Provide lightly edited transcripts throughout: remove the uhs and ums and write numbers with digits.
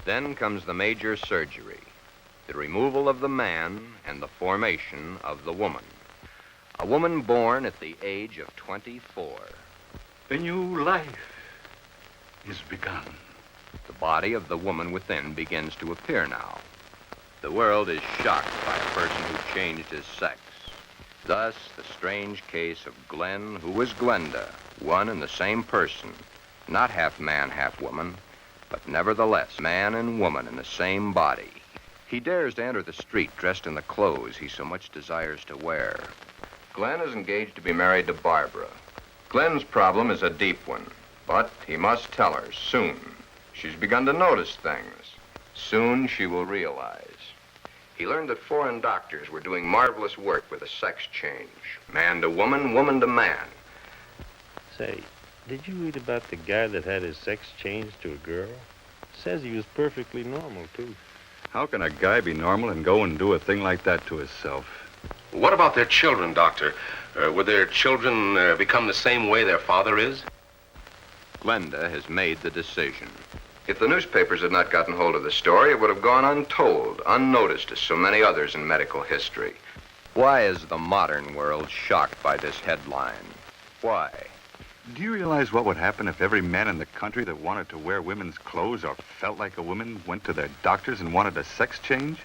Then comes the major surgery, the removal of the man and the formation of the woman. A woman born at the age of 24. A new life is begun. The body of the woman within begins to appear now. The world is shocked by a person who changed his sex. Thus, the strange case of Glen, who was Glenda, one and the same person, not half man, half woman, but nevertheless man and woman in the same body. He dares to enter the street dressed in the clothes he so much desires to wear. Glen is engaged to be married to Barbara. Glen's problem is a deep one, but he must tell her soon. She's begun to notice things. Soon she will realize. He learned that foreign doctors were doing marvelous work with a sex change. Man to woman, woman to man. Say, did you read about the guy that had his sex changed to a girl? Says he was perfectly normal, too. How can a guy be normal and go and do a thing like that to himself? What about their children, Doctor? Would their children become the same way their father is? Glenda has made the decision. If the newspapers had not gotten hold of the story, it would have gone untold, unnoticed as so many others in medical history. Why is the modern world shocked by this headline? Why? Do you realize what would happen if every man in the country that wanted to wear women's clothes or felt like a woman went to their doctors and wanted a sex change?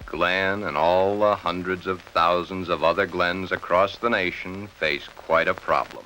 Glen and all the hundreds of thousands of other Glens across the nation face quite a problem.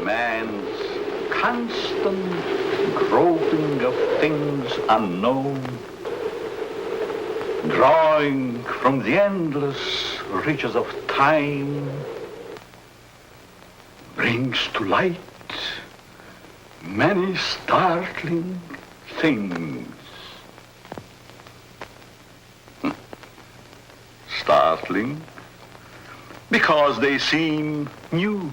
Man's constant groping of things unknown, drawing from the endless reaches of time, brings to light many startling things. Startling because they seem new,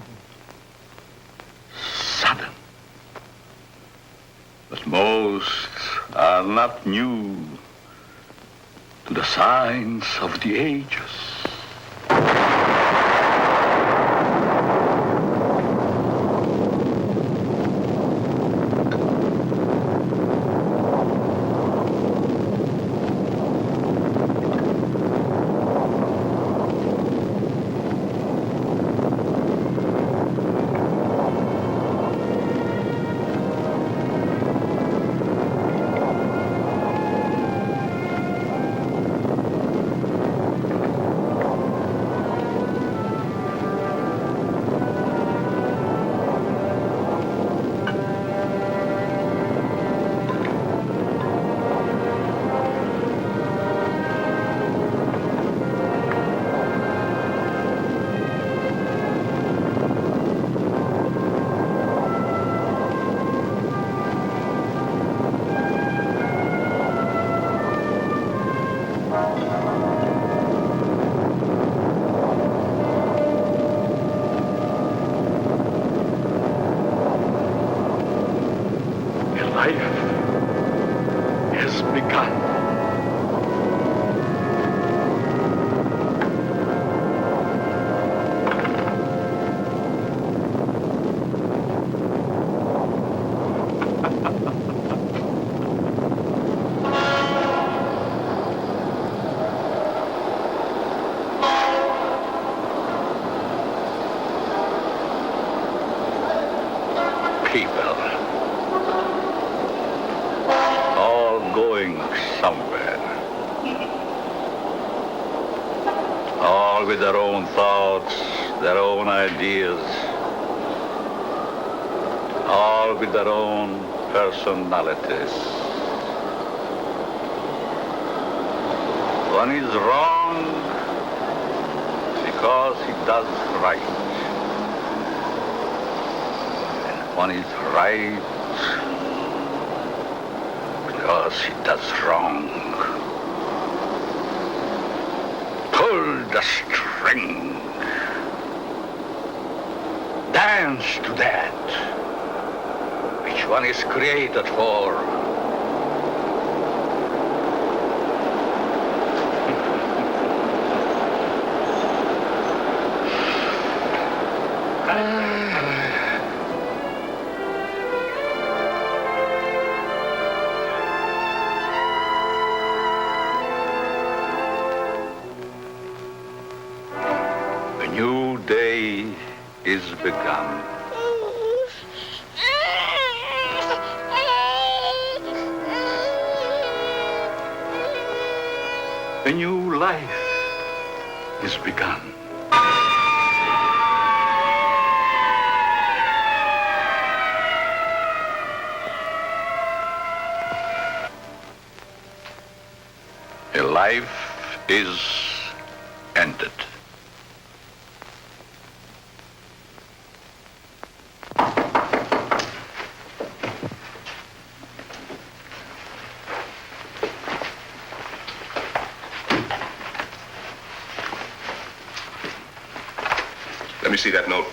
sudden. But most are not new to the signs of the ages. all with their own thoughts, their own ideas, all with their own personalities. One is wrong because he does right. And one is right because he does wrong. Pull the string. Dance to that. Which one is created for? A new day is begun. A new life is begun. A life is ended. Let me see that note.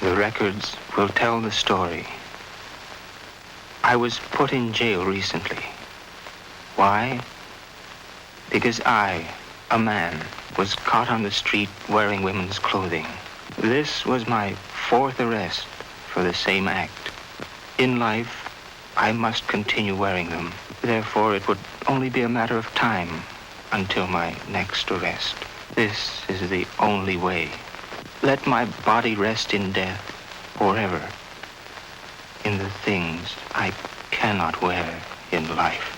The records will tell the story. I was put in jail recently. Why? Because I, a man, was caught on the street wearing women's clothing. This was my 4th arrest for the same act. In life, I must continue wearing them. Therefore, it would only be a matter of time until my next arrest. This is the only way. Let my body rest in death forever in the things I cannot wear in life.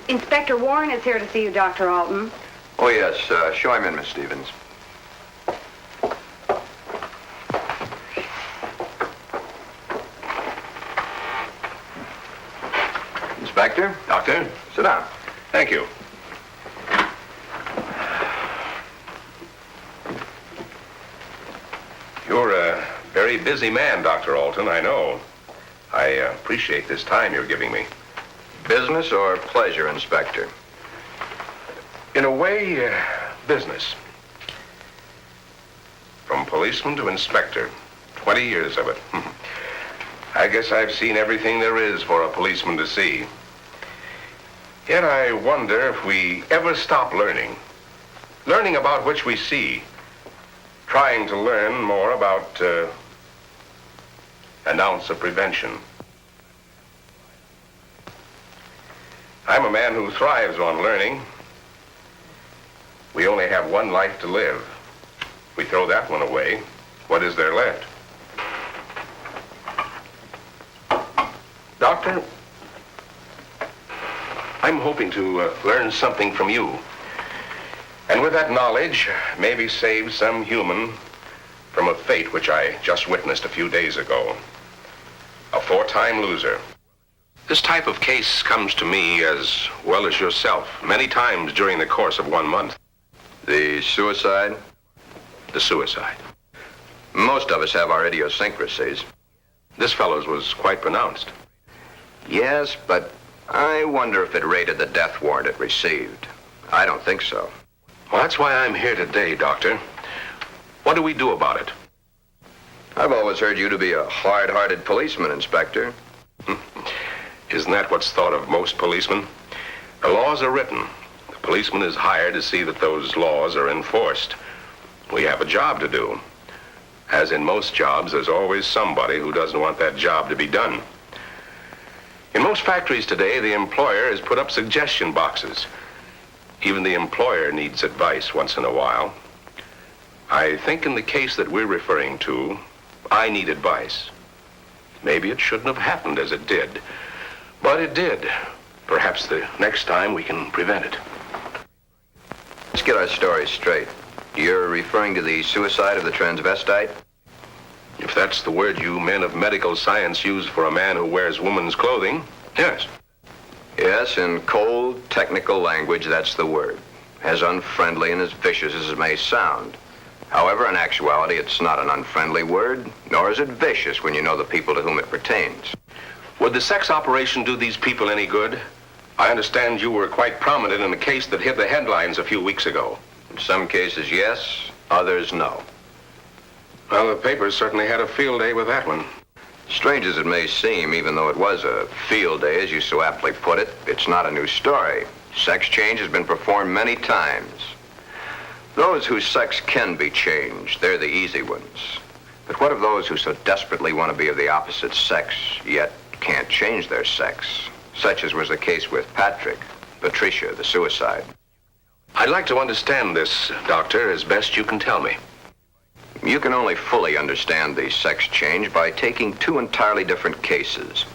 Inspector Warren is here to see you, Dr. Alton. Oh, yes. Show him in, Miss Stevens. Inspector? Doctor? Sit down. Thank you. You're a very busy man, Dr. Alton, I know. I appreciate this time you're giving me. Business or pleasure, Inspector? In a way, business. From policeman to inspector, 20 years of it. I guess I've seen everything there is for a policeman to see. Yet I wonder if we ever stop learning. Learning about which we see. Trying to learn more about an ounce of prevention. I'm a man who thrives on learning. We only have one life to live. We throw that one away. What is there left? Doctor, I'm hoping to learn something from you. And with that knowledge, maybe save some human from a fate which I just witnessed a few days ago. A 4-time loser. This type of case comes to me as well as yourself many times during the course of 1 month. The suicide? The suicide. Most of us have our idiosyncrasies. This fellow's was quite pronounced. Yes, but I wonder if it rated the death warrant it received. I don't think so. Well, that's why I'm here today, Doctor. What do we do about it? I've always heard you to be a hard-hearted policeman, Inspector. Isn't that what's thought of most policemen? The laws are written. The policeman is hired to see that those laws are enforced. We have a job to do. As in most jobs, there's always somebody who doesn't want that job to be done. In most factories today, the employer has put up suggestion boxes. Even the employer needs advice once in a while. I think in the case that we're referring to, I need advice. Maybe it shouldn't have happened as it did, but it did. Perhaps the next time we can prevent it. Let's get our story straight. You're referring to the suicide of the transvestite? If that's the word you men of medical science use for a man who wears woman's clothing, yes. Yes, in cold, technical language, that's the word. As unfriendly and as vicious as it may sound. However, in actuality, it's not an unfriendly word, nor is it vicious when you know the people to whom it pertains. Would the sex operation do these people any good? I understand you were quite prominent in a case that hit the headlines a few weeks ago. In some cases, yes, others, no. Well, the papers certainly had a field day with that one. Strange as it may seem, even though it was a field day, as you so aptly put it, it's not a new story. Sex change has been performed many times. Those whose sex can be changed, they're the easy ones. But what of those who so desperately want to be of the opposite sex, yet can't change their sex? Such as was the case with Patricia, the suicide. I'd like to understand this, Doctor, as best you can tell me. You can only fully understand the sex change by taking two entirely different cases.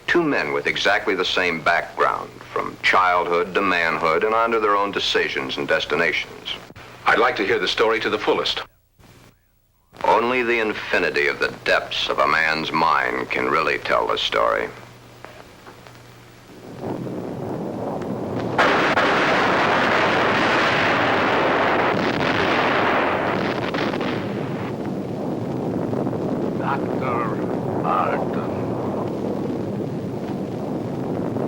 Two men with exactly the same background, from childhood to manhood and on to their own decisions and destinations. I'd like to hear the story to the fullest. Only the infinity of the depths of a man's mind can really tell the story.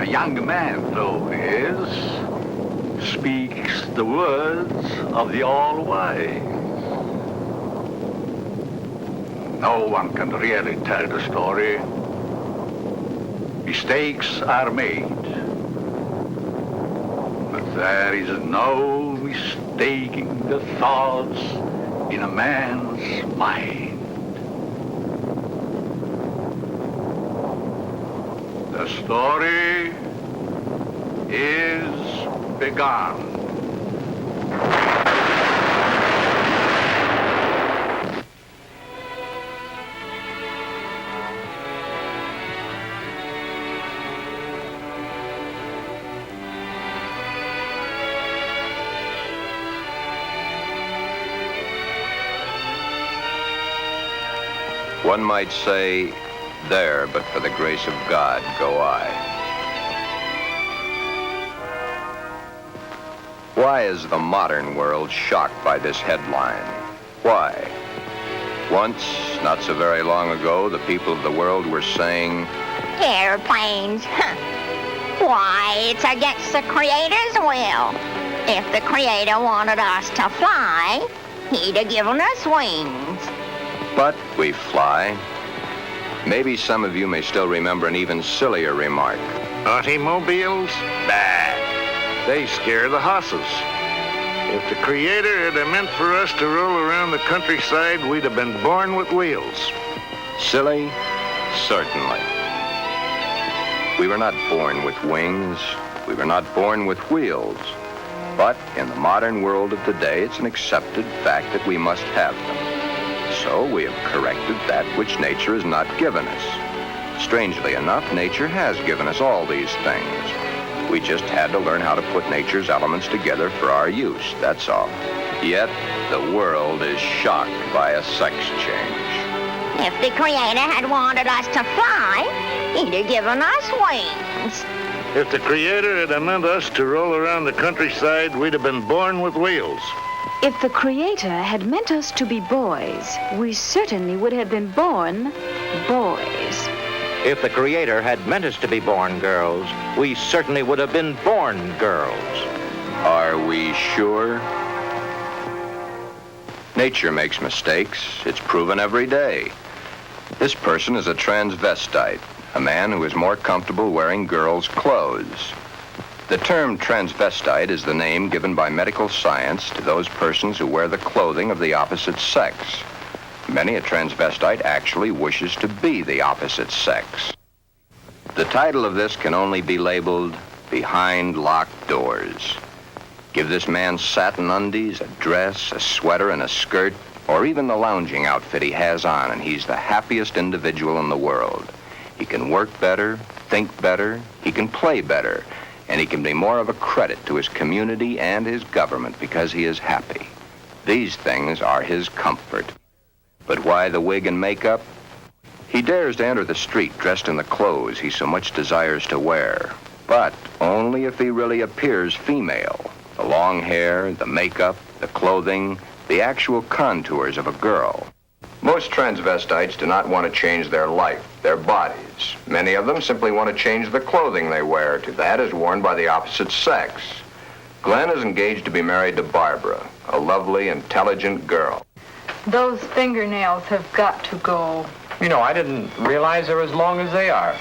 A young man, though he is, speaks the words of the All-Wise. No one can really tell the story. Mistakes are made. But there is no mistaking the thoughts in a man's mind. The story is begun. One might say, there, but for the grace of God, go I. Why is the modern world shocked by this headline? Why? Once, not so very long ago, the people of the world were saying, airplanes. Why, it's against the Creator's will. If the Creator wanted us to fly, he'd have given us wings. but we fly. Maybe some of you may still remember an even sillier remark. Automobiles? Bad. They scare the horses. If the Creator had meant for us to roll around the countryside, we'd have been born with wheels. Silly? Certainly. We were not born with wings. We were not born with wheels. But in the modern world of today, it's an accepted fact that we must have them. So we have corrected that which nature has not given us. Strangely enough, nature has given us all these things. We just had to learn how to put nature's elements together for our use, that's all. Yet, the world is shocked by a sex change. If the Creator had wanted us to fly, he'd have given us wings. If the Creator had meant us to roll around the countryside, we'd have been born with wheels. If the Creator had meant us to be boys, we certainly would have been born boys. If the Creator had meant us to be born girls, we certainly would have been born girls. Are we sure? Nature makes mistakes. It's proven every day. This person is a transvestite, a man who is more comfortable wearing girls' clothes. The term transvestite is the name given by medical science to those persons who wear the clothing of the opposite sex. Many a transvestite actually wishes to be the opposite sex. The title of this can only be labeled Behind Locked Doors. Give this man satin undies, a dress, a sweater, and a skirt, or even the lounging outfit he has on, and he's the happiest individual in the world. He can work better, think better, he can play better, and he can be more of a credit to his community and his government because he is happy. These things are his comfort. But why the wig and makeup? He dares to enter the street dressed in the clothes he so much desires to wear, but only if he really appears female. The long hair, the makeup, the clothing, the actual contours of a girl. Most transvestites do not want to change their life, their bodies. Many of them simply want to change the clothing they wear to that is worn by the opposite sex. Glen is engaged to be married to Barbara, a lovely, intelligent girl. Those fingernails have got to go. You know, I didn't realize they're as long as they are.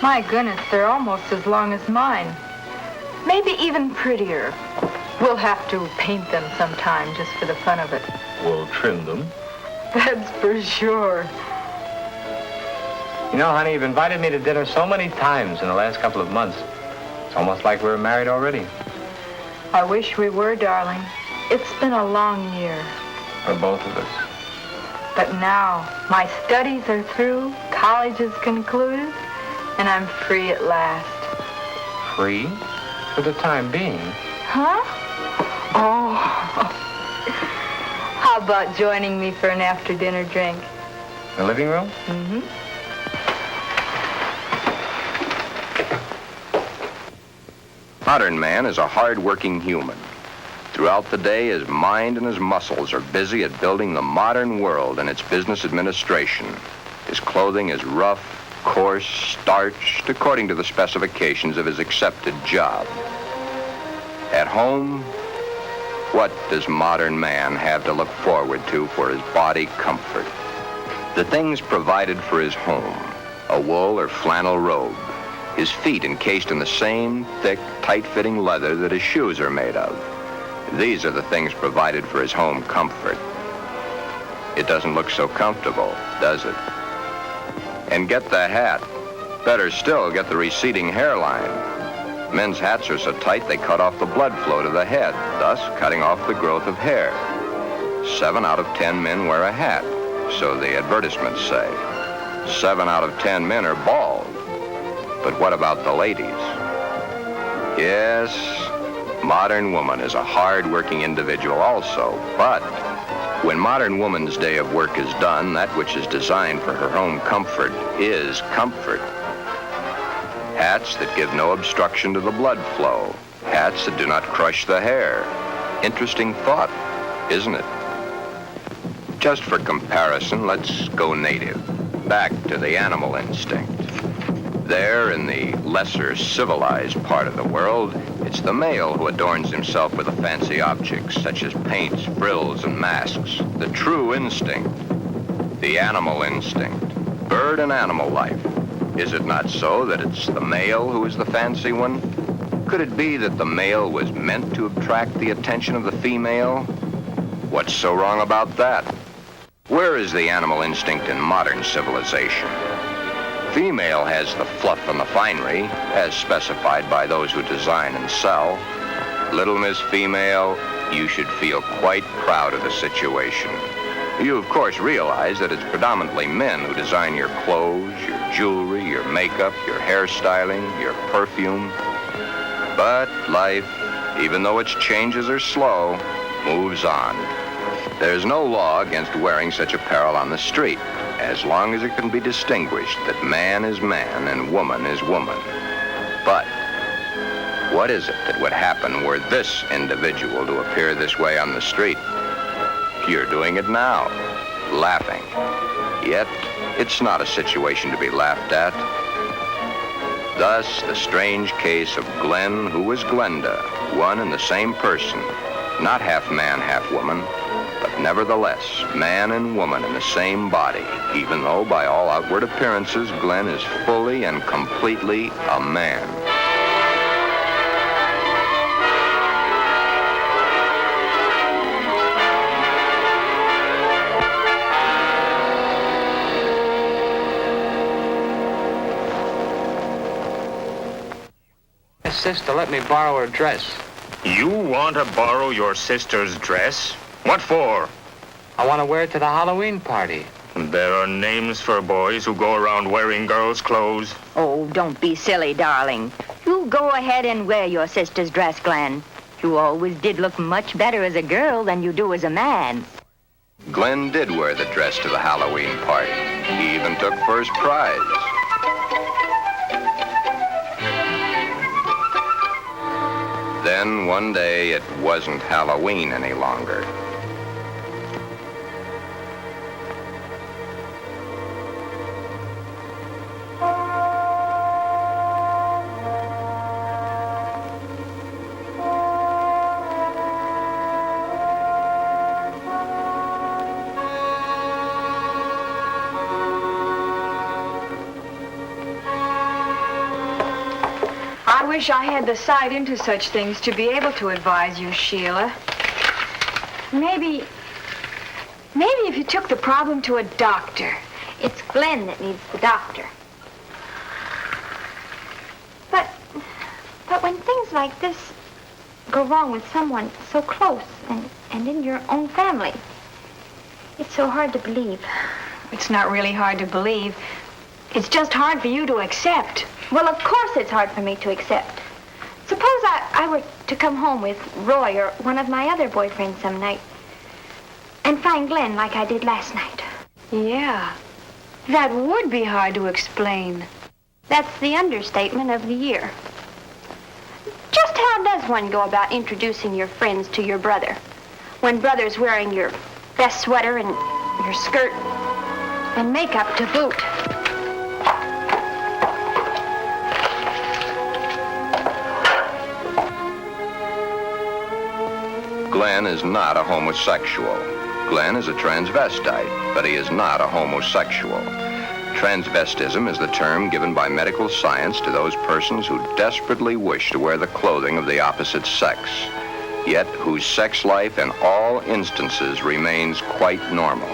My goodness, they're almost as long as mine. Maybe even prettier. We'll have to paint them sometime just for the fun of it. We'll trim them. That's for sure. You know, honey, you've invited me to dinner so many times in the last couple of months. It's almost like we're married already. I wish we were, darling. It's been a long year. For both of us. But now, my studies are through, college is concluded, and I'm free at last. Free? For the time being. Huh? Oh. How about joining me for an after-dinner drink? The living room? Mm-hmm. Modern man is a hard-working human. Throughout the day, his mind and his muscles are busy at building the modern world and its business administration. His clothing is rough, coarse, starched, according to the specifications of his accepted job. At home, what does modern man have to look forward to for his body comfort? The things provided for his home, a wool or flannel robe, his feet encased in the same thick, tight-fitting leather that his shoes are made of. These are the things provided for his home comfort. It doesn't look so comfortable, does it? And get the hat. Better still, get the receding hairline. Men's hats are so tight they cut off the blood flow to the head, thus cutting off the growth of hair. 7 out of 10 men wear a hat, so the advertisements say. 7 out of 10 men are bald. But what about the ladies? Yes, modern woman is a hard-working individual also, but when modern woman's day of work is done, that which is designed for her home comfort is comfort. Hats that give no obstruction to the blood flow. Hats that do not crush the hair. Interesting thought, isn't it? Just for comparison, let's go native. Back to the animal instinct. There, in the lesser civilized part of the world, it's the male who adorns himself with the fancy objects, such as paints, frills, and masks. The true instinct. The animal instinct. Bird and animal life. Is it not so that it's the male who is the fancy one? Could it be that the male was meant to attract the attention of the female? What's so wrong about that? Where is the animal instinct in modern civilization? Female has the fluff and the finery, as specified by those who design and sell. Little Miss Female, you should feel quite proud of the situation. You, of course, realize that it's predominantly men who design your clothes, your jewelry, your makeup, your hairstyling, your perfume. But life, even though its changes are slow, moves on. There's no law against wearing such apparel on the street, as long as it can be distinguished that man is man and woman is woman. But what is it that would happen were this individual to appear this way on the street? You're doing it now, laughing. Yet, it's not a situation to be laughed at. Thus, the strange case of Glen, who was Glenda, one and the same person, not half man, half woman, but nevertheless, man and woman in the same body, even though by all outward appearances, Glen is fully and completely a man. Sister, let me borrow her dress. You want to borrow your sister's dress? What for? I want to wear it to the Halloween party. There are names for boys who go around wearing girls' clothes. Oh, don't be silly, darling. You go ahead and wear your sister's dress, Glen. You always did look much better as a girl than you do as a man. Glen did wear the dress to the Halloween party. He even took first prize. Then one day it wasn't Halloween any longer. I wish I had the sight into such things to be able to advise you, Sheila. Maybe if you took the problem to a doctor. It's Glen that needs the doctor. But when things like this go wrong with someone so close and in your own family, it's so hard to believe. It's not really hard to believe. It's just hard for you to accept. Well, of course it's hard for me to accept. Suppose I were to come home with Roy or one of my other boyfriends some night and find Glen like I did last night. Yeah, that would be hard to explain. That's the understatement of the year. Just how does one go about introducing your friends to your brother when brother's wearing your best sweater and your skirt and makeup to boot? Glen is not a homosexual. Glen is a transvestite, but he is not a homosexual. Transvestism is the term given by medical science to those persons who desperately wish to wear the clothing of the opposite sex, yet whose sex life in all instances remains quite normal.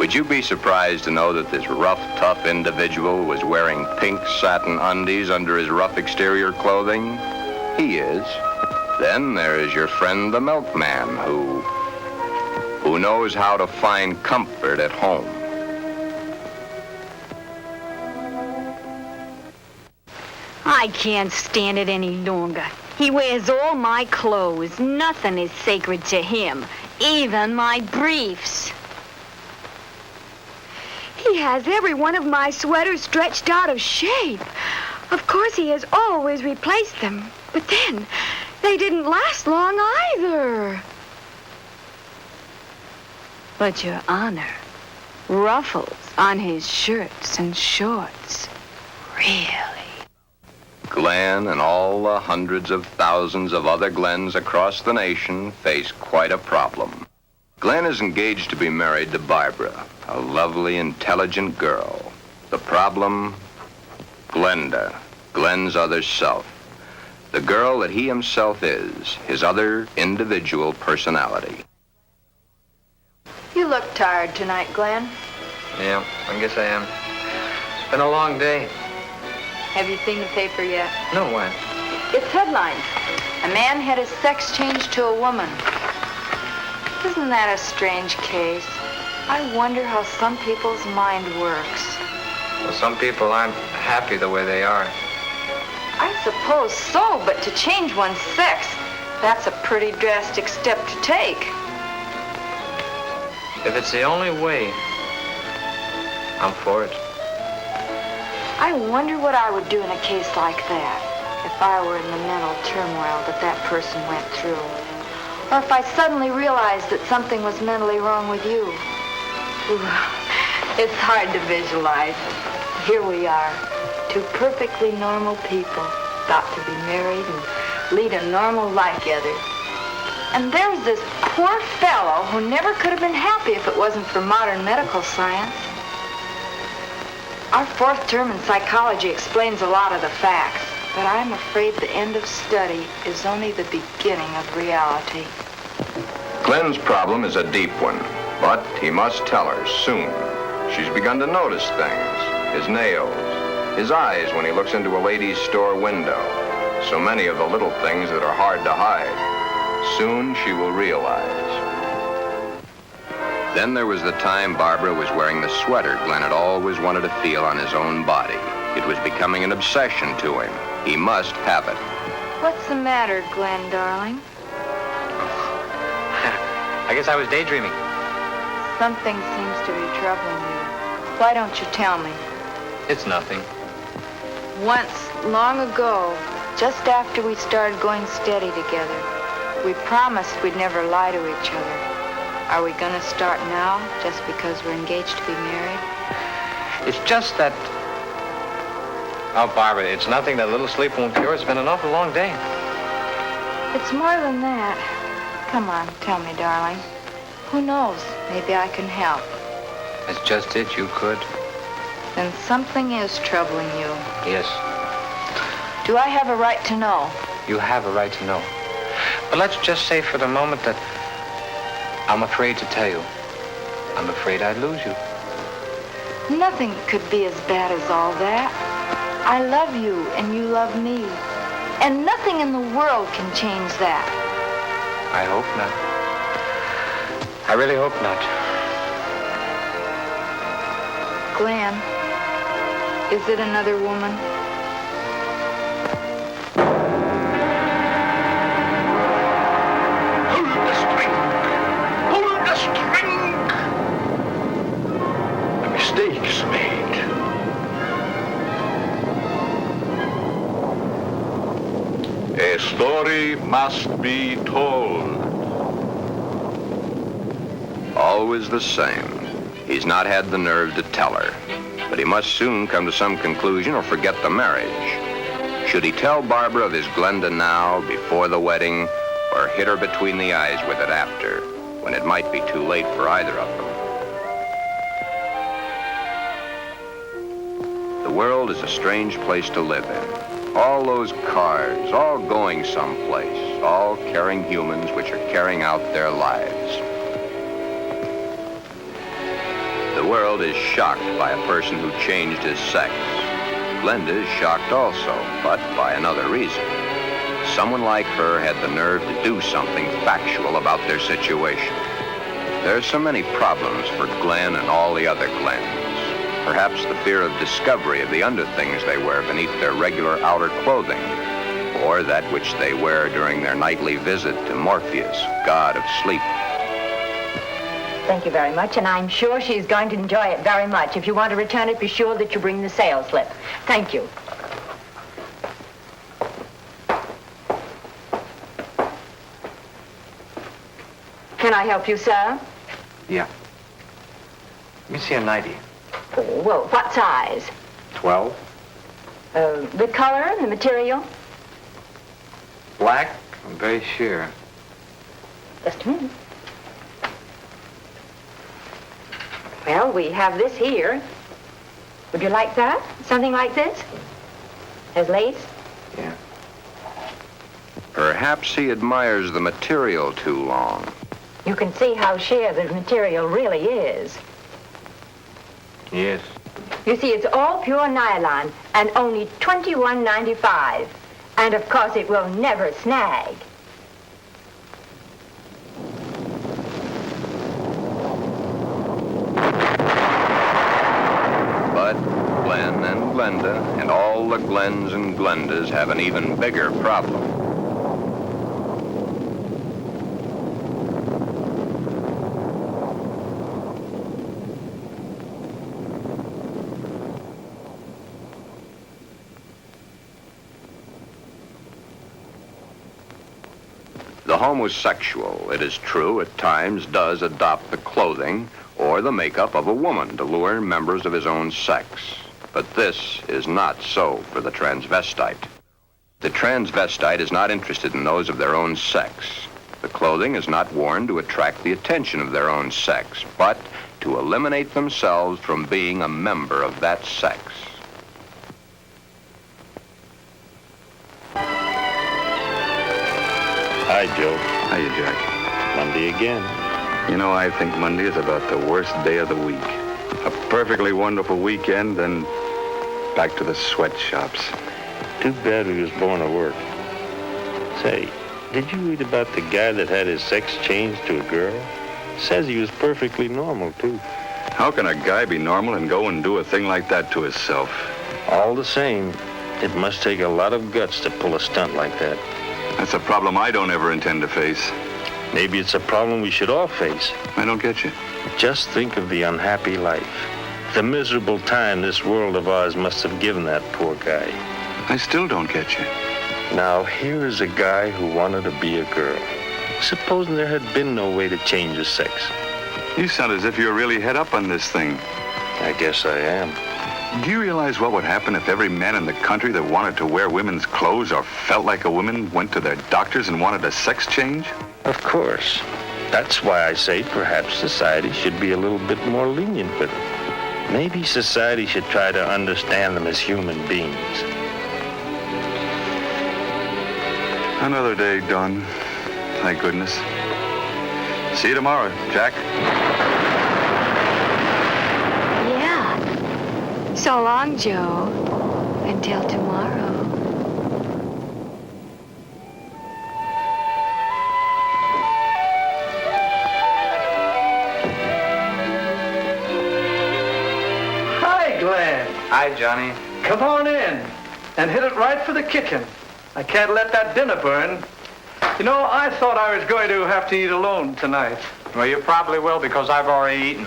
Would you be surprised to know that this rough, tough individual was wearing pink satin undies under his rough exterior clothing? He is. Then there is your friend the milkman who knows how to find comfort at home. I can't stand it any longer. He wears all my clothes. Nothing is sacred to him, even my briefs. He has every one of my sweaters stretched out of shape. Of course, he has always replaced them, but then they didn't last long either. But, Your Honor, ruffles on his shirts and shorts, really. Glen and all the hundreds of thousands of other Glens across the nation face quite a problem. Glen is engaged to be married to Barbara, a lovely, intelligent girl. The problem? Glenda, Glen's other self. The girl that he himself is, his other individual personality. You look tired tonight, Glen. Yeah, I guess I am. It's been a long day. Have you seen the paper yet? No, what? It's headlines. A man had his sex changed to a woman. Isn't that a strange case? I wonder how some people's mind works. Well, some people aren't happy the way they are. I suppose so, but to change one's sex, that's a pretty drastic step to take. If it's the only way, I'm for it. I wonder what I would do in a case like that, if I were in the mental turmoil that person went through. Or if I suddenly realized that something was mentally wrong with you. Ooh, it's hard to visualize. Here we are, two perfectly normal people, thought to be married and lead a normal life together. And there's this poor fellow who never could have been happy if it wasn't for modern medical science. Our fourth term in psychology explains a lot of the facts, but I'm afraid the end of study is only the beginning of reality. Glen's problem is a deep one, but he must tell her soon. She's begun to notice things, his nails, his eyes when he looks into a ladies' store window. So many of the little things that are hard to hide. Soon she will realize. Then there was the time Barbara was wearing the sweater Glen had always wanted to feel on his own body. It was becoming an obsession to him. He must have it. What's the matter, Glen, darling? I guess I was daydreaming. Something seems to be troubling you. Why don't you tell me? It's nothing. Once, long ago, just after we started going steady together, we promised we'd never lie to each other. Are we gonna start now, just because we're engaged to be married? It's just that... Oh, Barbara, it's nothing. That little sleep won't cure. It's been an awful long day. It's more than that. Come on, tell me, darling. Who knows? Maybe I can help. That's just it. You could. Then something is troubling you. Yes. Do I have a right to know? You have a right to know. But let's just say for the moment that I'm afraid to tell you. I'm afraid I'd lose you. Nothing could be as bad as all that. I love you and you love me. And nothing in the world can change that. I hope not. I really hope not. Glen, is it another woman? Hold the string! Hold the string! A mistake's made. A story must be told. Always the same. He's not had the nerve to tell her. But he must soon come to some conclusion or forget the marriage. Should he tell Barbara of his Glenda now, before the wedding, or hit her between the eyes with it after, when it might be too late for either of them? The world is a strange place to live in. All those cars, all going someplace, all carrying humans which are carrying out their lives. The world is shocked by a person who changed his sex. Glenda is shocked also, but by another reason. Someone like her had the nerve to do something factual about their situation. There are so many problems for Glen and all the other Glens. Perhaps the fear of discovery of the underthings they wear beneath their regular outer clothing, or that which they wear during their nightly visit to Morpheus, god of sleep. Thank you very much, and I'm sure she's going to enjoy it very much. If you want to return it, be sure that you bring the sales slip. Thank you. Can I help you, sir? Yeah. Let me see a nightie. Well, what size? 12. The color and the material? Black. I'm very sure. Just a minute. Well, we have this here. Would you like that? Something like this? Has lace? Yeah. Perhaps he admires the material too long. You can see how sheer the material really is. Yes. You see, it's all pure nylon and only $21.95. And of course, it will never snag. But Glen and Glenda and all the Glens and Glendas have an even bigger problem. The homosexual, it is true, at times does adopt the clothing or the makeup of a woman to lure members of his own sex. But this is not so for the transvestite. The transvestite is not interested in those of their own sex. The clothing is not worn to attract the attention of their own sex, but to eliminate themselves from being a member of that sex. Hi, Joe. Hiya, Jack. Monday again. You know, I think Monday is about the worst day of the week. A perfectly wonderful weekend, then back to the sweatshops. Too bad we was born to work. Say, did you read about the guy that had his sex changed to a girl? Says he was perfectly normal, too. How can a guy be normal and go and do a thing like that to himself? All the same, it must take a lot of guts to pull a stunt like that. That's a problem I don't ever intend to face. Maybe it's a problem we should all face. I don't get you. Just think of the unhappy life. The miserable time this world of ours must have given that poor guy. I still don't get you. Now, here is a guy who wanted to be a girl. Supposing there had been no way to change his sex. You sound as if you're really head up on this thing. I guess I am. Do you realize what would happen if every man in the country that wanted to wear women's clothes or felt like a woman went to their doctors and wanted a sex change? Of course. That's why I say perhaps society should be a little bit more lenient with them. Maybe society should try to understand them as human beings. Another day done. Thank goodness. See you tomorrow, Jack. Yeah. So long, Joe. Until tomorrow. Hi, Glen. Hi, Johnny. Come on in and hit it right for the kitchen. I can't let that dinner burn. You know, I thought I was going to have to eat alone tonight. Well, you probably will because I've already eaten.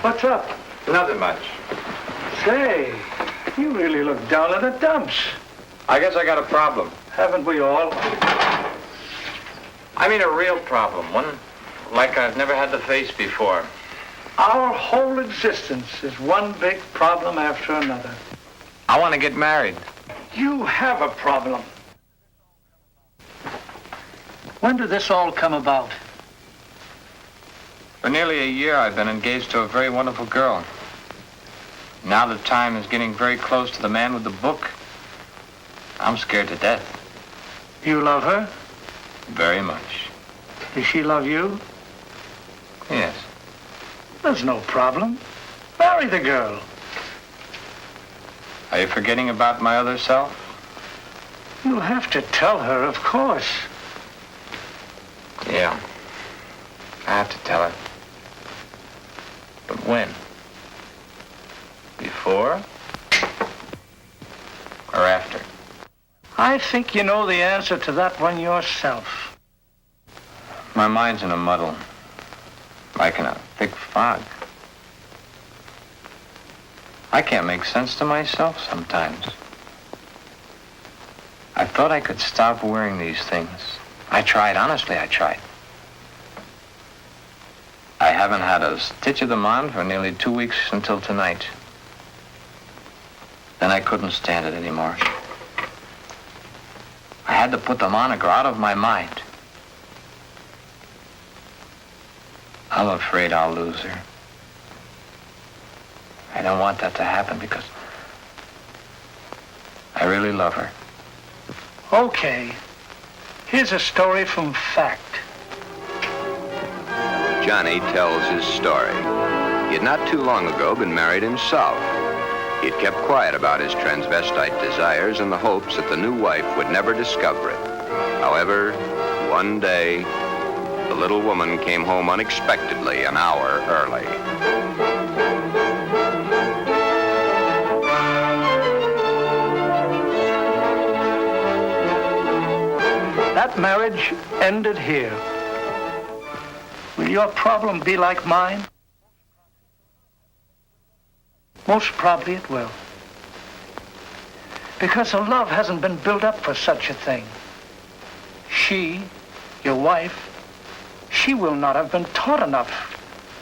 What's up? Nothing much. Say, you really look down in the dumps. I guess I got a problem. Haven't we all? I mean a real problem, one like I've never had to face before. Our whole existence is one big problem after another. I want to get married. You have a problem. When did this all come about? For nearly a year, I've been engaged to a very wonderful girl. Now the time is getting very close to the man with the book. I'm scared to death. You love her? Very much. Does she love you? Yes. There's no problem. Marry the girl. Are you forgetting about my other self? You'll have to tell her, of course. Yeah. I have to tell her. But when? Before? Or after? I think you know the answer to that one yourself. My mind's in a muddle. Like in a thick fog. I can't make sense to myself sometimes. I thought I could stop wearing these things. I tried, honestly, I tried. I haven't had a stitch of them on for nearly 2 weeks until tonight. Then I couldn't stand it anymore. I had to put them on or go out of my mind. I'm afraid I'll lose her. I don't want that to happen because I really love her. Okay. Here's a story from fact. Johnny tells his story. He had not too long ago been married himself. He had kept quiet about his transvestite desires in the hopes that the new wife would never discover it. However, one day, the little woman came home unexpectedly an hour early. That marriage ended here. Will your problem be like mine? Most probably it will. Because the love hasn't been built up for such a thing. She, your wife, she will not have been taught enough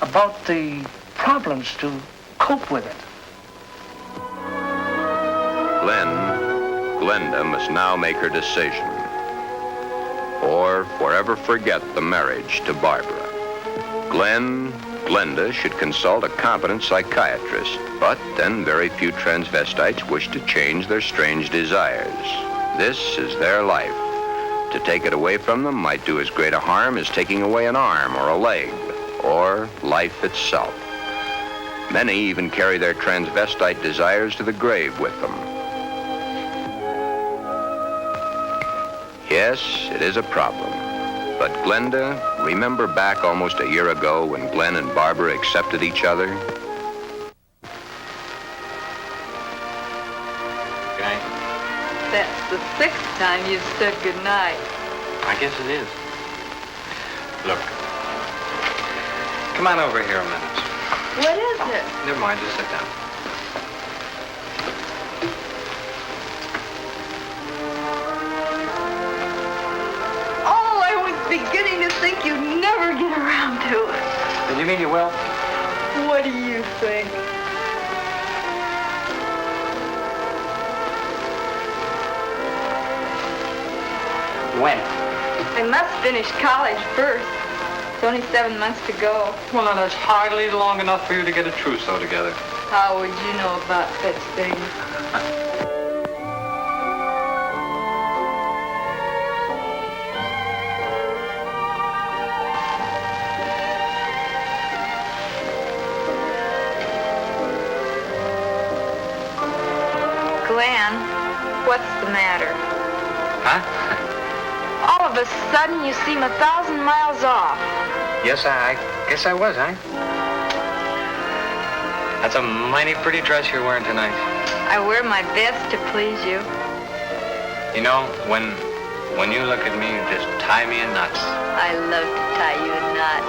about the problems to cope with it. Glenda must now make her decision. Or forever forget the marriage to Barbara. Glenda should consult a competent psychiatrist, but then very few transvestites wish to change their strange desires. This is their life. To take it away from them might do as great a harm as taking away an arm or a leg, or life itself. Many even carry their transvestite desires to the grave with them. Yes, it is a problem. But Glenda, remember back almost a year ago when Glen and Barbara accepted each other? Good night. That's the 6th time you've said goodnight. I guess it is. Look. Come on over here a minute. What is it? Never mind, just sit down. Oh, I was beginning to think you'd never get around to it. Did you mean you will? What do you think? When? I must finish college first. It's only 7 months to go. Well, now, that's hardly long enough for you to get a trousseau together. How would you know about such things? Glen, what's the matter? Huh? All of a sudden, you seem 1,000 miles off. Yes, I guess I was, huh? That's a mighty pretty dress you're wearing tonight. I wear my best to please you. You know, when you look at me, you just tie me in knots. I love to tie you a knot.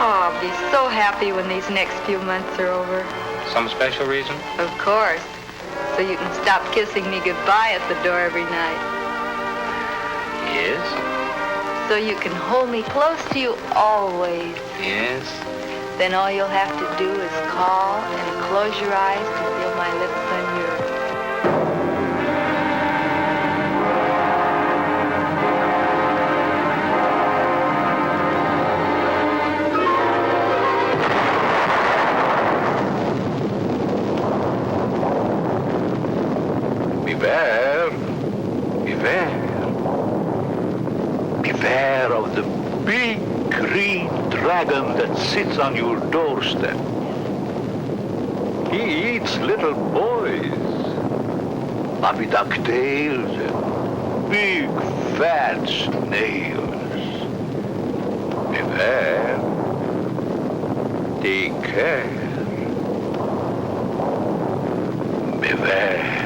Oh, I'll be so happy when these next few months are over. Some special reason? Of course. So you can stop kissing me goodbye at the door every night. Yes? So you can hold me close to you always. Yes? Then all you'll have to do is call and close your eyes to feel my lips on yours. Beware. Beware. Beware of the big green dragon that sits on your doorstep. He eats little boys, puppy ducktails, and big fat snails. Beware. Take care. Beware.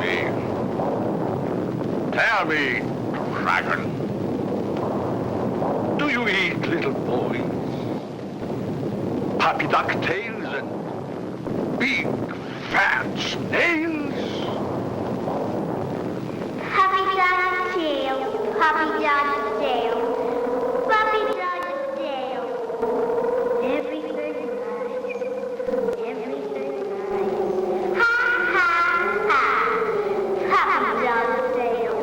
me. Tell me, dragon. Do you eat little boys? Puppy duck tails and big fat snails? Puppy dog tail, puppy dog tail, puppy dog tail. Everything nice, everything nice. Ha ha ha, puppy dog tail.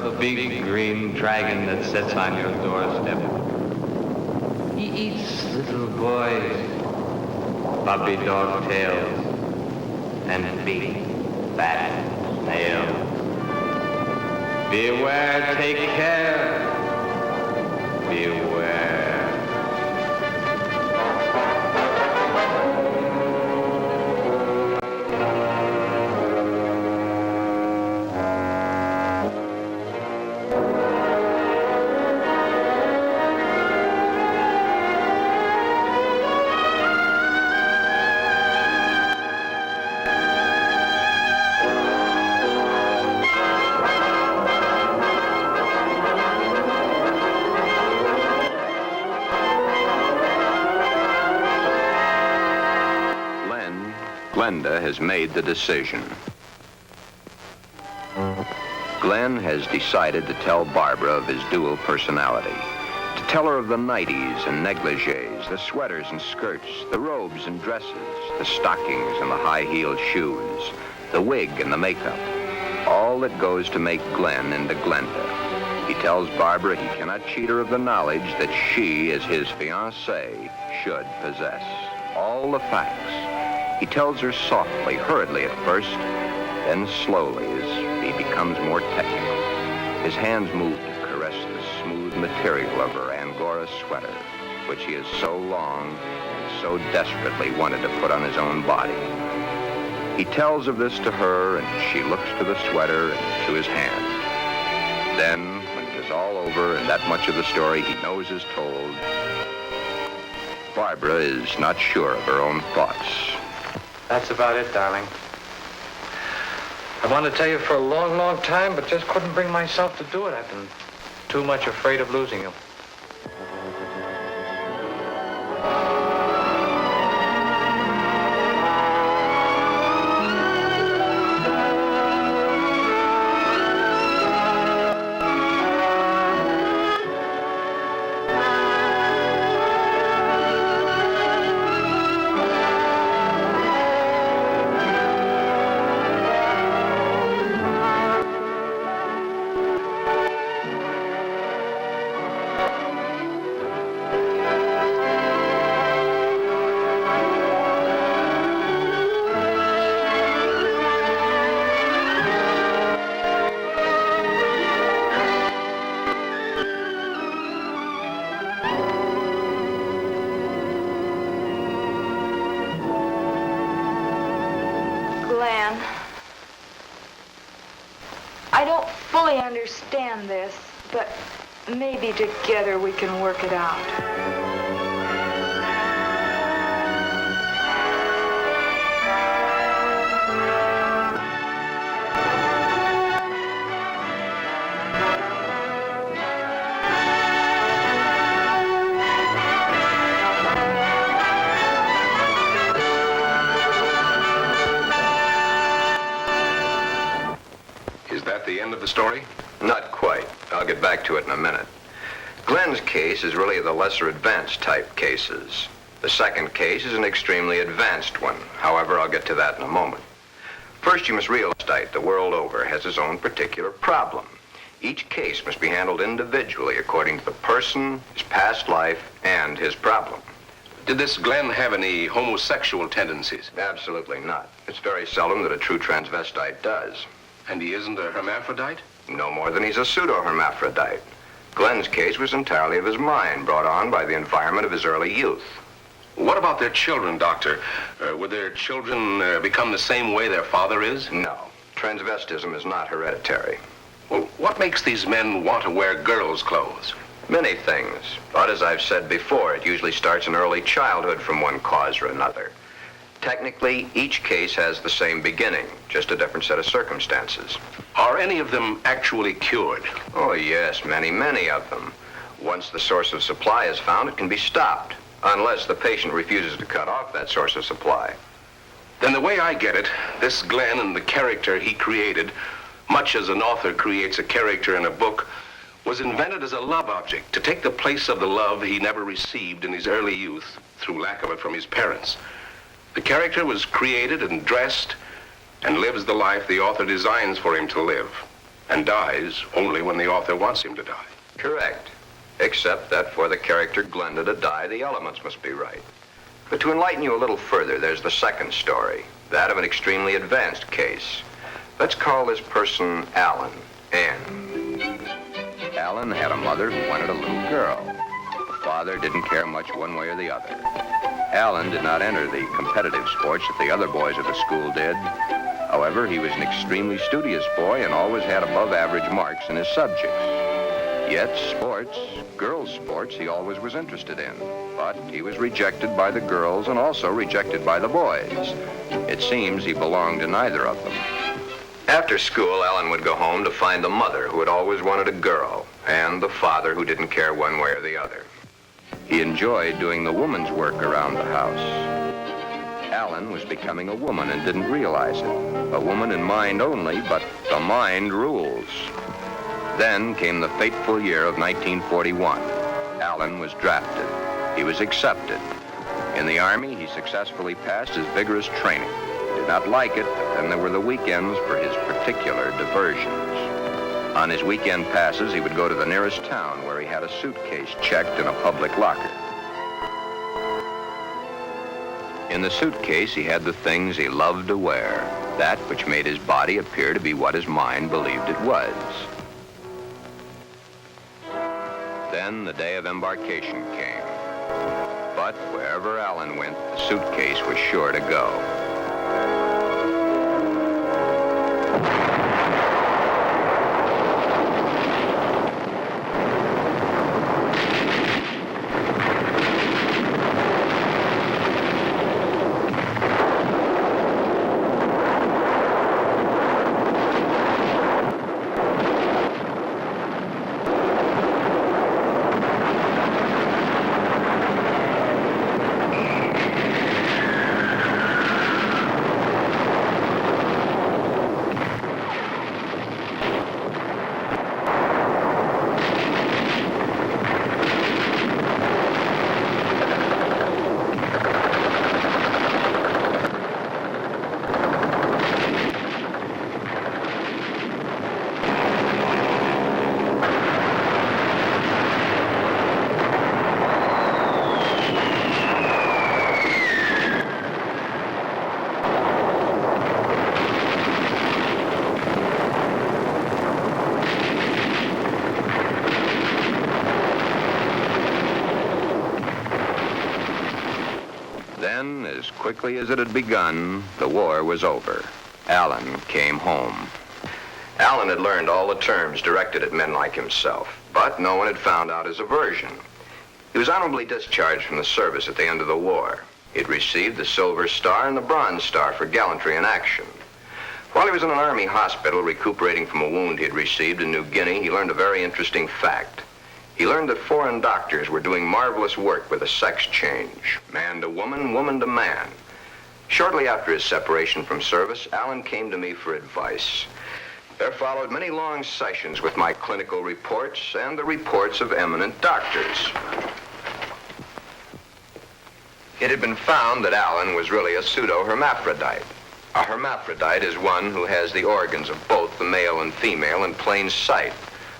the big green dragon that sits on your doorstep. He eats little boys, puppy dog tails, and big fat snails. Beware, take care. Beware. Glenda has made the decision. Glen has decided to tell Barbara of his dual personality. To tell her of the nighties and negligees, the sweaters and skirts, the robes and dresses, the stockings and the high-heeled shoes, the wig and the makeup. All that goes to make Glen into Glenda. He tells Barbara he cannot cheat her of the knowledge that she, as his fiancée, should possess. All the facts. He tells her softly, hurriedly at first, then slowly as he becomes more technical. His hands move to caress the smooth material of her Angora sweater, which he has so long and so desperately wanted to put on his own body. He tells of this to her, and she looks to the sweater and to his hand. Then, when it is all over and that much of the story he knows is told, Barbara is not sure of her own thoughts. That's about it, darling. I wanted to tell you for a long, long time, but just couldn't bring myself to do it. I've been too much afraid of losing you. Glen, I don't fully understand this, but maybe together we can work it out. The end of the story? Not quite. I'll get back to it in a minute. Glen's case is really the lesser advanced type cases. The second case is an extremely advanced one. However, I'll get to that in a moment. First, you must realize that the world over has its own particular problem. Each case must be handled individually according to the person, his past life, and his problem. Did this Glen have any homosexual tendencies? Absolutely not. It's very seldom that a true transvestite does. And he isn't a hermaphrodite? No more than he's a pseudo-hermaphrodite. Glen's case was entirely of his mind, brought on by the environment of his early youth. What about their children, Doctor? Would their children become the same way their father is? No. Transvestism is not hereditary. Well, what makes these men want to wear girls' clothes? Many things. But as I've said before, it usually starts in early childhood from one cause or another. Technically, each case has the same beginning, just a different set of circumstances. Are any of them actually cured? Oh, yes, many of them. Once the source of supply is found, it can be stopped, unless the patient refuses to cut off that source of supply. Then the way I get it, this Glen and the character he created, much as an author creates a character in a book, was invented as a love object to take the place of the love he never received in his early youth through lack of it from his parents. The character was created and dressed and lives the life the author designs for him to live. and dies only when the author wants him to die. Correct. Except that for the character Glenda to die, the elements must be right. But to enlighten you a little further, there's the second story, that of an extremely advanced case. Let's call this person Alan, Ann. Alan had a mother who wanted a little girl. The father didn't care much one way or the other. Alan did not enter the competitive sports that the other boys of the school did. However, he was an extremely studious boy and always had above average marks in his subjects. Yet sports, girls' sports, he always was interested in. But he was rejected by the girls and also rejected by the boys. It seems he belonged to neither of them. After school, Alan would go home to find the mother who had always wanted a girl and the father who didn't care one way or the other. He enjoyed doing the woman's work around the house. Alan was becoming a woman and didn't realize it. A woman in mind only, but the mind rules. Then came the fateful year of 1941. Alan was drafted. He was accepted. In the Army, he successfully passed his vigorous training. He did not like it, but then there were the weekends for his particular diversions. On his weekend passes, he would go to the nearest town where he had a suitcase checked in a public locker. In the suitcase, he had the things he loved to wear, that which made his body appear to be what his mind believed it was. Then the day of embarkation came. But wherever Alan went, the suitcase was sure to go. Then, as quickly as it had begun, the war was over. Alan came home. Alan had learned all the terms directed at men like himself, but no one had found out his aversion. He was honorably discharged from the service at the end of the war. He had received the Silver Star and the Bronze Star for gallantry in action. While he was in an Army hospital recuperating from a wound he had received in New Guinea, he learned a very interesting fact. He learned that foreign doctors were doing marvelous work with a sex change, man to woman, woman to man. Shortly after his separation from service, Alan came to me for advice. There followed many long sessions with my clinical reports and the reports of eminent doctors. It had been found that Alan was really a pseudo-hermaphrodite. A hermaphrodite is one who has the organs of both the male and female in plain sight.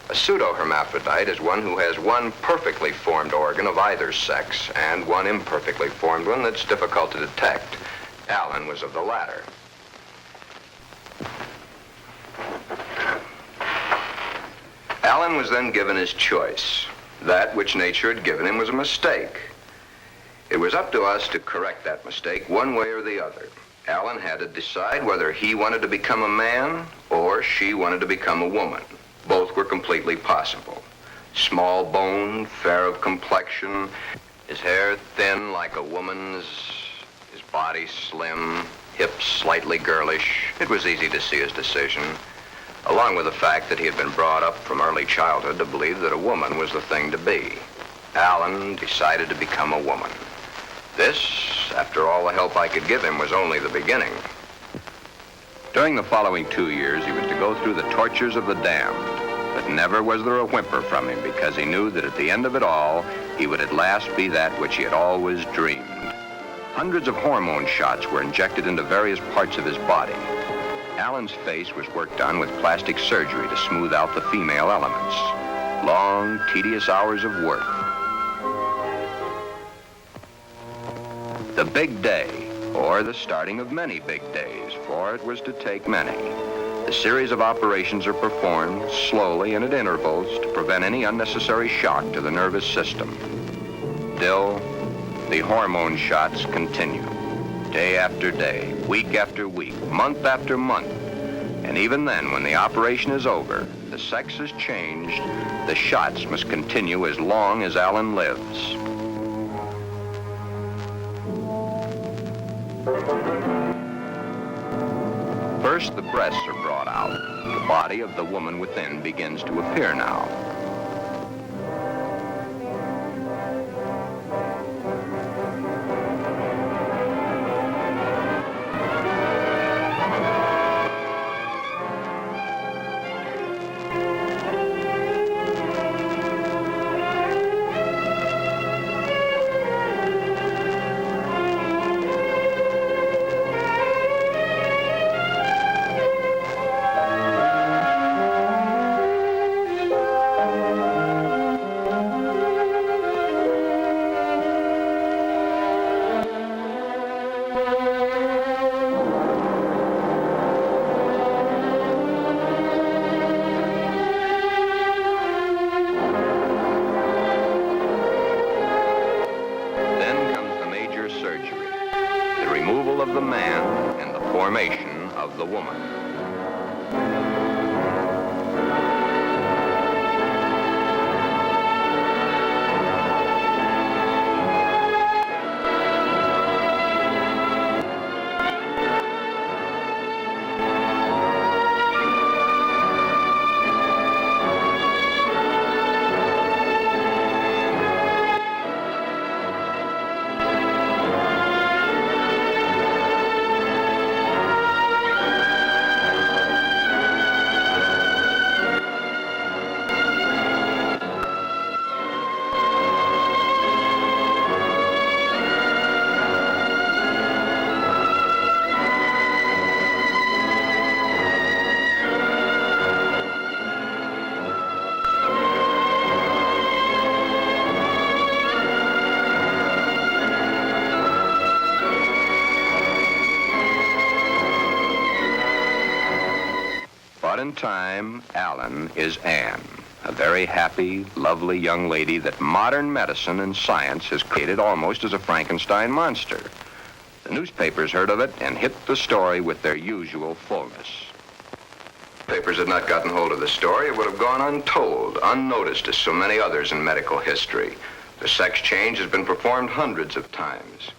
A pseudo-hermaphrodite is one who has one perfectly formed organ of either sex and one imperfectly formed one that's difficult to detect. Alan was of the latter. Alan was then given his choice. That which nature had given him was a mistake. It was up to us to correct that mistake one way or the other. Alan had to decide whether he wanted to become a man or she wanted to become a woman. Both were completely possible. Small boned, fair of complexion, his hair thin like a woman's, his body slim, hips slightly girlish. It was easy to see his decision, along with the fact that he had been brought up from early childhood to believe that a woman was the thing to be. Alan decided to become a woman. This, after all the help I could give him, was only the beginning. During the following 2 years, he was to go through the tortures of the damned. But never was there a whimper from him because he knew that at the end of it all, he would at last be that which he had always dreamed. Hundreds of hormone shots were injected into various parts of his body. Alan's face was worked on with plastic surgery to smooth out the female elements. Long, tedious hours of work. The big day, or the starting of many big days, for it was to take many. The series of operations are performed slowly and at intervals to prevent any unnecessary shock to the nervous system. Still, the hormone shots continue. Day after day, week after week, month after month. And even then, when the operation is over, the sex has changed, the shots must continue as long as Alan lives. First, the breasts are brought out. The body of the woman within begins to appear now. The man and the formation of the woman. But in time, Alan is Anne, a very happy, lovely young lady that modern medicine and science has created almost as a Frankenstein monster. The newspapers heard of it and hit the story with their usual fullness. If papers had not gotten hold of the story, it would have gone untold, unnoticed as so many others in medical history. The sex change has been performed hundreds of times.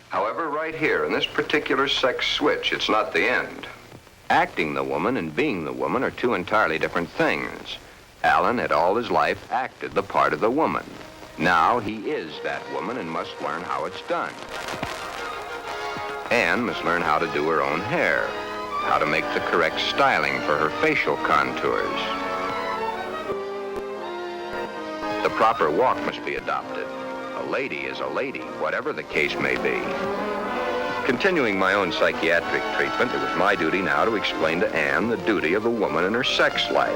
However, right here, in this particular sex switch, it's not the end. Acting the woman and being the woman are two entirely different things. Alan had all his life acted the part of the woman. Now he is that woman and must learn how it's done. Anne must learn how to do her own hair, how to make the correct styling for her facial contours. The proper walk must be adopted. A lady is a lady, whatever the case may be. Continuing my own psychiatric treatment, it was my duty now to explain to Anne the duty of a woman in her sex life.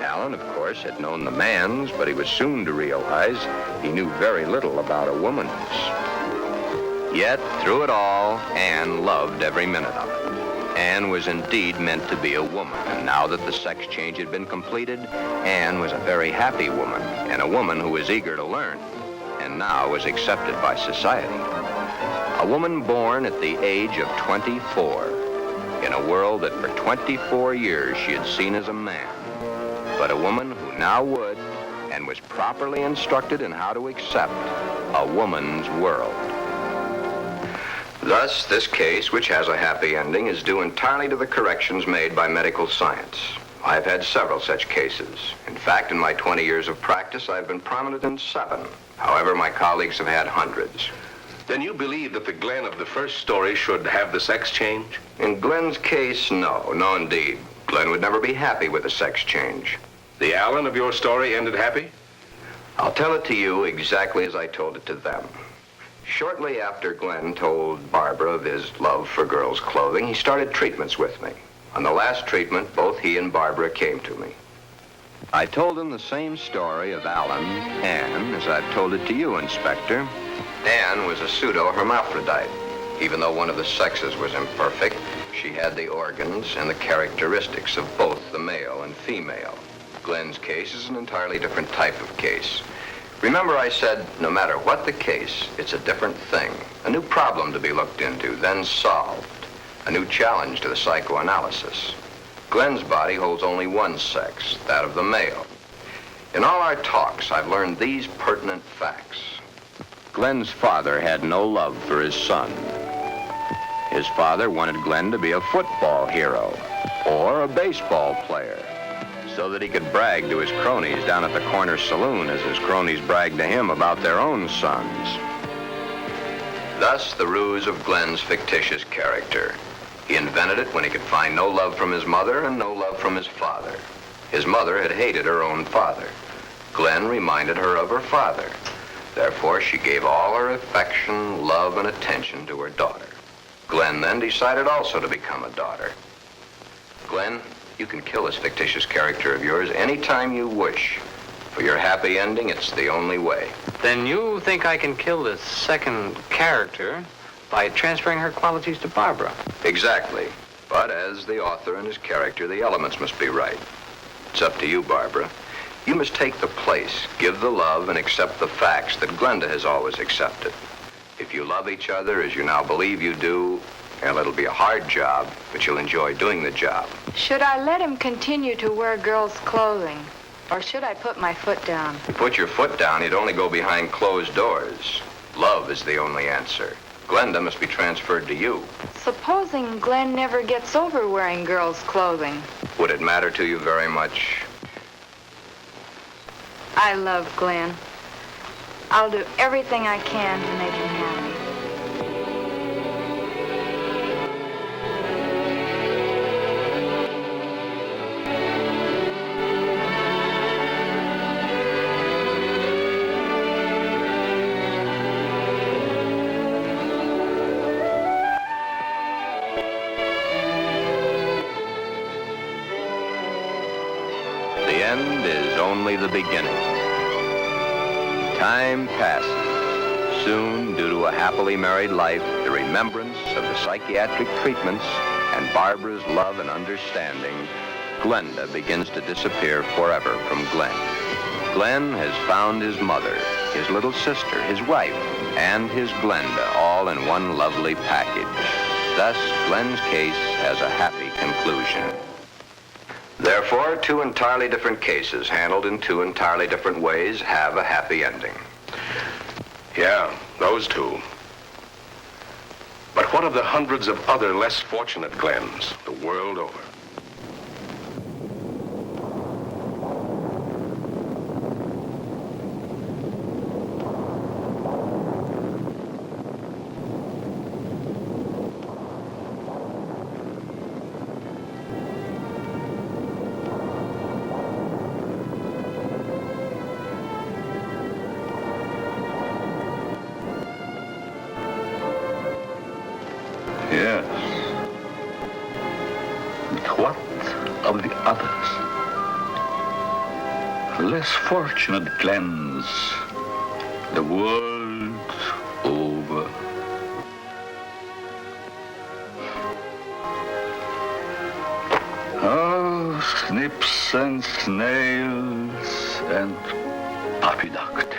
Alan, of course, had known the man's, but he was soon to realize he knew very little about a woman's. Yet, through it all, Anne loved every minute of it. Anne was indeed meant to be a woman, and now that the sex change had been completed, Anne was a very happy woman, and a woman who was eager to learn, and now was accepted by society. A woman born at the age of 24, in a world that for 24 years she had seen as a man, but a woman who now would, and was properly instructed in how to accept, a woman's world. Thus, this case, which has a happy ending, is due entirely to the corrections made by medical science. I've had several such cases. In fact, in my 20 years of practice, I've been prominent in 7. However, my colleagues have had hundreds. Then you believe that the Glen of the first story should have the sex change? In Glen's case, no. No, indeed. Glen would never be happy with a sex change. The Alan of your story ended happy? I'll tell it to you exactly as I told it to them. Shortly after Glen told Barbara of his love for girls' clothing, he started treatments with me. On the last treatment, both he and Barbara came to me. I told them the same story of Alan, Anne, as I've told it to you, Inspector. Anne was a pseudo-hermaphrodite. Even though one of the sexes was imperfect, she had the organs and the characteristics of both the male and female. Glen's case is an entirely different type of case. Remember I said, no matter what the case, it's a different thing, a new problem to be looked into, then solved, a new challenge to the psychoanalysis. Glen's body holds only one sex, that of the male. In all our talks, I've learned these pertinent facts. Glen's father had no love for his son. His father wanted Glen to be a football hero or a baseball player so that he could brag to his cronies down at the corner saloon as his cronies bragged to him about their own sons. Thus, the ruse of Glen's fictitious character. He invented it when he could find no love from his mother and no love from his father. His mother had hated her own father. Glen reminded her of her father. Therefore, she gave all her affection, love, and attention to her daughter. Glen then decided also to become a daughter. Glen, you can kill this fictitious character of yours anytime you wish. For your happy ending, it's the only way. Then you think I can kill this second character by transferring her qualities to Barbara? Exactly. But as the author and his character, the elements must be right. It's up to you, Barbara. You must take the place, give the love, and accept the facts that Glenda has always accepted. If you love each other as you now believe you do, well, it'll be a hard job, but you'll enjoy doing the job. Should I let him continue to wear girls' clothing? Or should I put my foot down? If you put your foot down, you'd only go behind closed doors. Love is the only answer. Glenda must be transferred to you. Supposing Glen never gets over wearing girls' clothing. Would it matter to you very much? I love Glen. I'll do everything I can to make him happy. The end is only the beginning. Time passes. Soon, due to a happily married life, the remembrance of the psychiatric treatments, and Barbara's love and understanding, Glenda begins to disappear forever from Glen. Glen has found his mother, his little sister, his wife, and his Glenda all in one lovely package. Thus, Glen's case has a happy conclusion. Therefore, two entirely different cases, handled in two entirely different ways, have a happy ending. Yeah, those two. But what of the hundreds of other less fortunate Glens the world over? Yes. But what of the others? Less fortunate Glens the world over. Oh, snips and snails and puppy duck.